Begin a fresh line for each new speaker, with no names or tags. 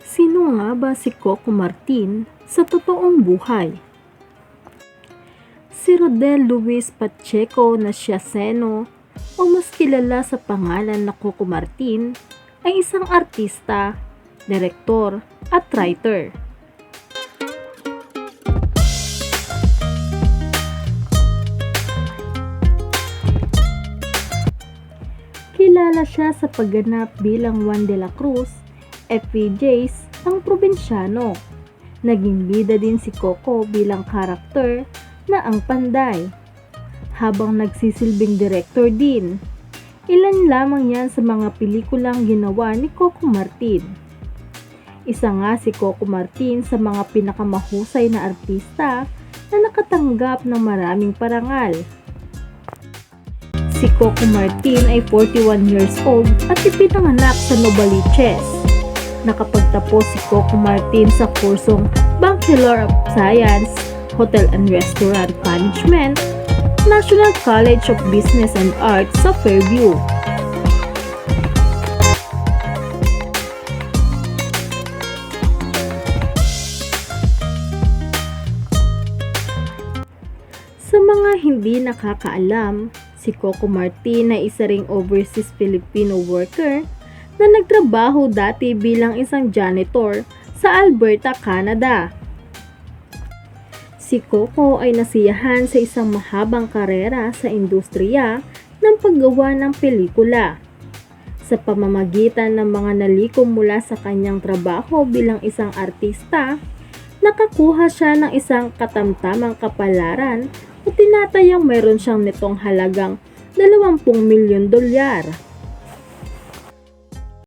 Sino nga ba si Coco Martin sa totoong buhay? Si Rodel Luis Pacheco Nasiaceno o mas kilala sa pangalan na Coco Martin ay isang artista, direktor at writer. Kilala siya sa pagganap bilang Juan de la Cruz, FPJs ang probinsyano. Naging bida din si Coco bilang karakter na ang Panday, habang nagsisilbing director din. Ilan lamang yan sa mga pelikulang ginawa ni Coco Martin. Isa nga si Coco Martin sa mga pinakamahusay na artista na nakatanggap ng maraming parangal. Si Coco Martin ay 41 years old at ipinanganak sa Novaliches. Nakapagtapos si Coco Martin sa kursong Bachelor of Science, Hotel and Restaurant Management, National College of Business and Arts sa Fairview. Sa mga hindi nakakaalam, si Coco Martin ay isa ring overseas Filipino worker na nagtrabaho dati bilang isang janitor sa Alberta, Canada. Si Coco ay nasiyahan sa isang mahabang karera sa industriya ng paggawa ng pelikula. Sa pamamagitan ng mga nalikom mula sa kanyang trabaho bilang isang artista, nakakuha siya ng isang katamtamang kapalaran o tinatayang mayroon siyang nitong halagang $20 milyon.